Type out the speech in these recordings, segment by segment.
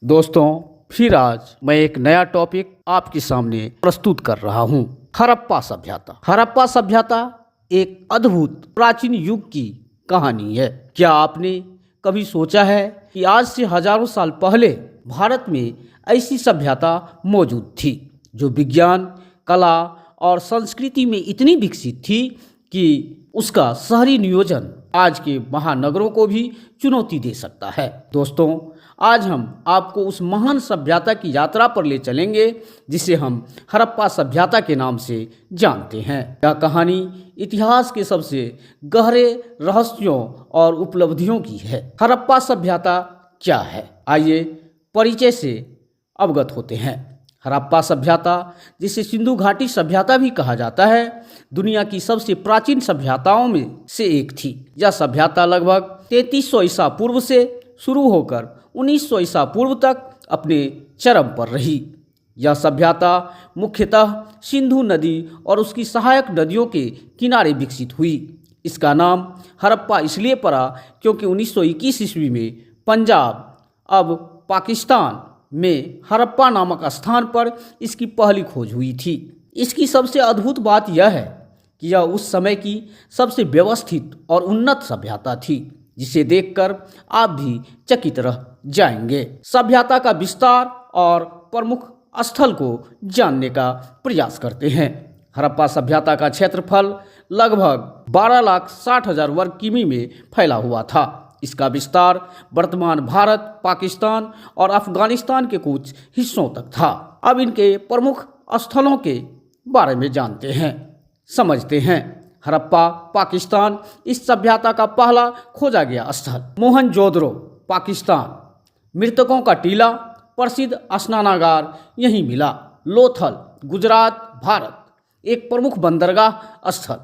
दोस्तों, फिर आज मैं एक नया टॉपिक आपके सामने प्रस्तुत कर रहा हूँ। हड़प्पा सभ्यता। हड़प्पा सभ्यता एक अद्भुत प्राचीन युग की कहानी है। क्या आपने कभी सोचा है कि आज से हजारों साल पहले भारत में ऐसी सभ्यता मौजूद थी जो विज्ञान, कला और संस्कृति में इतनी विकसित थी कि उसका शहरी नियोजन आज के महानगरों को भी चुनौती दे सकता है। दोस्तों, आज हम आपको उस महान सभ्यता की यात्रा पर ले चलेंगे जिसे हम हड़प्पा सभ्यता के नाम से जानते हैं। यह कहानी इतिहास के सबसे गहरे रहस्यों और उपलब्धियों की है। हड़प्पा सभ्यता क्या है, आइए परिचय से अवगत होते हैं। हड़प्पा सभ्यता, जिसे सिंधु घाटी सभ्यता भी कहा जाता है, दुनिया की सबसे प्राचीन सभ्यताओं में से एक थी। यह सभ्यता लगभग 3300 ईसा पूर्व से शुरू होकर 1900 ईसा पूर्व तक अपने चरम पर रही। यह सभ्यता मुख्यतः सिंधु नदी और उसकी सहायक नदियों के किनारे विकसित हुई। इसका नाम हड़प्पा इसलिए पड़ा क्योंकि 1921 ईस्वी में पंजाब, अब पाकिस्तान में हड़प्पा नामक स्थान पर इसकी पहली खोज हुई थी। इसकी सबसे अद्भुत बात यह है कि यह उस समय की सबसे व्यवस्थित और उन्नत सभ्यता थी, जिसे देखकर आप भी चकित रह जाएंगे। सभ्यता का विस्तार और प्रमुख स्थल को जानने का प्रयास करते हैं। हड़प्पा सभ्यता का क्षेत्रफल लगभग 12,60,000 वर्ग किमी में फैला हुआ था। इसका विस्तार वर्तमान भारत, पाकिस्तान और अफगानिस्तान के कुछ हिस्सों तक था। अब इनके प्रमुख स्थलों के बारे में जानते हैं, समझते हैं। हड़प्पा, पाकिस्तान। इस सभ्यता का पहला खोजा गया स्थल मोहनजोदड़ो, पाकिस्तान। मृतकों का टीला, प्रसिद्ध स्नानागार यहीं मिला। लोथल, गुजरात, भारत। एक प्रमुख बंदरगाह स्थल।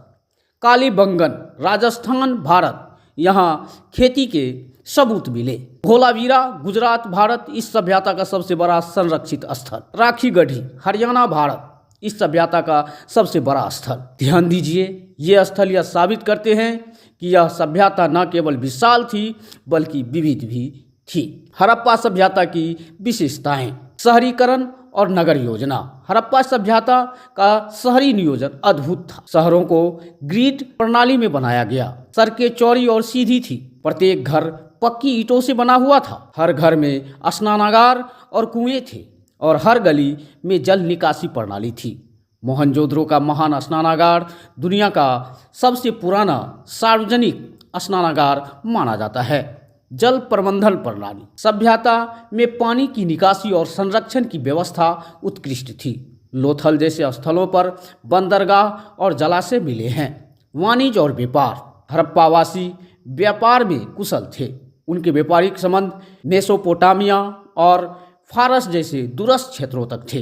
कालीबंगन, राजस्थान, भारत। यहाँ खेती के सबूत मिले। धोलावीरा, गुजरात, भारत। इस सभ्यता का सबसे बड़ा संरक्षित स्थल। राखीगढ़ी, हरियाणा, भारत। इस सभ्यता का सबसे बड़ा स्थल। ध्यान दीजिए, ये स्थल यह साबित करते हैं कि यह सभ्यता न केवल विशाल थी बल्कि विविध भी थी। हड़प्पा सभ्यता की विशेषताएं। शहरीकरण और नगर योजना। हड़प्पा सभ्यता का शहरी नियोजन अद्भुत था। शहरों को ग्रिड प्रणाली में बनाया गया। सड़कें चौड़ी और सीधी थी। प्रत्येक घर पक्की ईंटों से बना हुआ था। हर घर में स्नानागार और कुएं थे और हर गली में जल निकासी प्रणाली थी। मोहनजोदड़ो का महान स्नानागार दुनिया का सबसे पुराना सार्वजनिक स्नानागार माना जाता है। जल प्रबंधन प्रणाली। सभ्यता में पानी की निकासी और संरक्षण की व्यवस्था उत्कृष्ट थी। लोथल जैसे स्थलों पर बंदरगाह और जलाशय मिले हैं। वाणिज्य और व्यापार। हड़प्पावासी व्यापार में कुशल थे। उनके व्यापारिक संबंध मेसोपोटामिया और फारस जैसे दूरस्थ क्षेत्रों तक थे।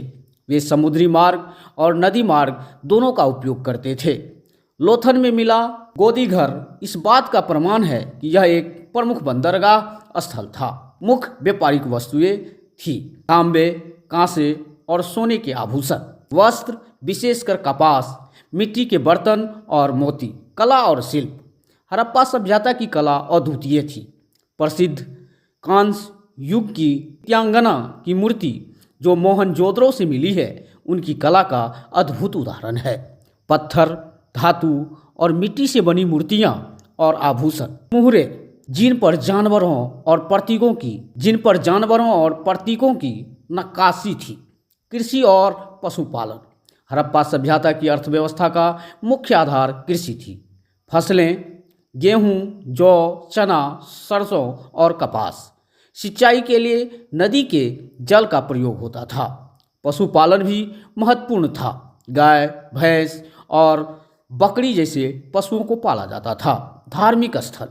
वे समुद्री मार्ग और नदी मार्ग दोनों का उपयोग करते थे। लोथल में मिला गोदीघर इस बात का प्रमाण है कि यह एक प्रमुख बंदरगाह स्थल था। मुख्य व्यापारिक वस्तुएं थी तांबे, कांसे और सोने के आभूषण। वस्त्र, विशेषकर कपास, मिट्टी के बर्तन और मोती। कला और शिल्प। हड़प्पा सभ्यता की कला अद्वितीय थी। प्रसिद्ध कांस्य युग की त्यागना की मूर्ति जो मोहनजोदड़ो से मिली है, उनकी कला का अद्भुत उदाहरण है। पत्थर, धातु और मिट्टी से बनी मूर्तियां और आभूषण। मुहरे, जिन पर जानवरों और प्रतीकों की नक्काशी थी। कृषि और पशुपालन। हड़प्पा सभ्यता की अर्थव्यवस्था का मुख्य आधार कृषि थी। फसलें गेहूं, जौ, चना, सरसों और कपास। सिंचाई के लिए नदी के जल का प्रयोग होता था। पशुपालन भी महत्वपूर्ण था। गाय, भैंस और बकरी जैसे पशुओं को पाला जाता था। धार्मिक स्थल।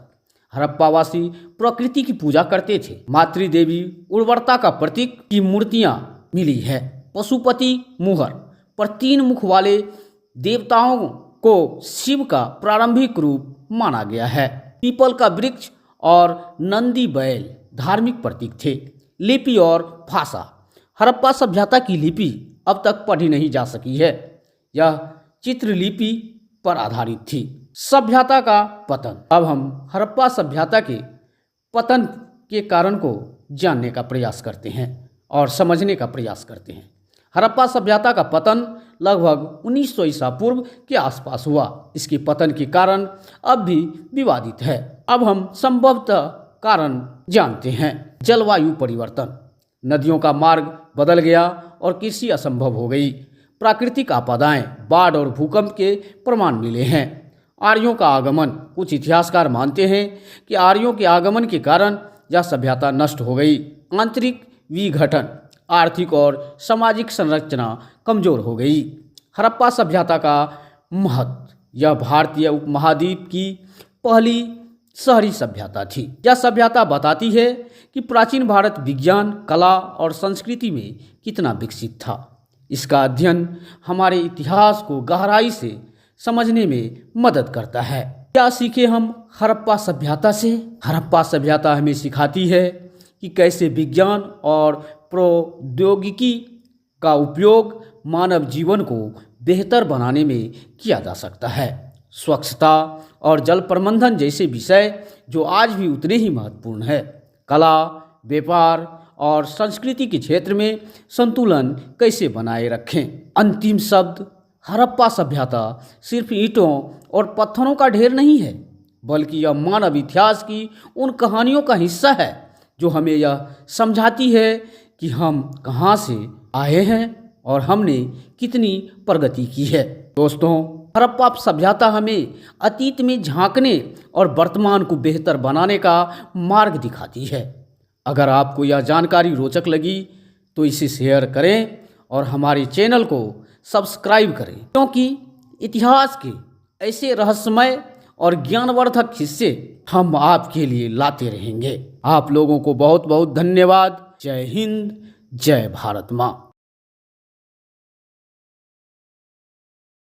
हड़प्पावासी प्रकृति की पूजा करते थे। मातृदेवी उर्वरता का प्रतीक की मूर्तियां मिली है। पशुपति मुहर पर 3 मुख वाले देवताओं को शिव का प्रारंभिक रूप माना गया है। पीपल का वृक्ष और नंदी बैल धार्मिक प्रतीक थे। लिपि और भाषा। हड़प्पा सभ्यता की लिपि अब तक पढ़ी नहीं जा सकी है। यह चित्रलिपि पर आधारित थी। सभ्यता का पतन। अब हम हड़प्पा सभ्यता के पतन के कारण को जानने का प्रयास करते हैं और समझने का प्रयास करते हैं। हड़प्पा सभ्यता का पतन लगभग 1900 ईसा पूर्व के आसपास हुआ। इसके पतन के कारण अब भी विवादित है। अब हम संभवतः कारण जानते हैं। जलवायु परिवर्तन, नदियों का मार्ग बदल गया और कृषि असंभव हो गई। प्राकृतिक आपदाएं, बाढ़ और भूकंप के प्रमाण मिले हैं। आर्यों का आगमन, कुछ इतिहासकार मानते हैं कि आर्यों के आगमन के कारण यह सभ्यता नष्ट हो गई। आंतरिक विघटन, आर्थिक और सामाजिक संरचना कमजोर हो गई। हड़प्पा सभ्यता का महत्व, यह भारतीय उपमहाद्वीप की पहली शहरी सभ्यता थी। यह सभ्यता बताती है कि प्राचीन भारत विज्ञान, कला और संस्कृति में कितना विकसित था। इसका अध्ययन हमारे इतिहास को गहराई से समझने में मदद करता है। क्या सीखे हम हड़प्पा सभ्यता से? हड़प्पा सभ्यता हमें सिखाती है कि कैसे विज्ञान और प्रौद्योगिकी का उपयोग मानव जीवन को बेहतर बनाने में किया जा सकता है। स्वच्छता और जल प्रबंधन जैसे विषय जो आज भी उतने ही महत्वपूर्ण है। कला, व्यापार और संस्कृति के क्षेत्र में संतुलन कैसे बनाए रखें। अंतिम शब्द, हड़प्पा सभ्यता सिर्फ ईंटों और पत्थरों का ढेर नहीं है, बल्कि यह मानव इतिहास की उन कहानियों का हिस्सा है जो हमें यह समझाती है कि हम कहाँ से आए हैं और हमने कितनी प्रगति की है। दोस्तों, हड़प्पा सभ्यता हमें अतीत में झांकने और वर्तमान को बेहतर बनाने का मार्ग दिखाती है। अगर आपको यह जानकारी रोचक लगी तो इसे शेयर करें और हमारे चैनल को सब्सक्राइब करें, क्योंकि इतिहास के ऐसे रहस्यमय और ज्ञानवर्धक हिस्से हम आपके लिए लाते रहेंगे। आप लोगों को बहुत बहुत धन्यवाद। जय हिंद, जय भारत माँ।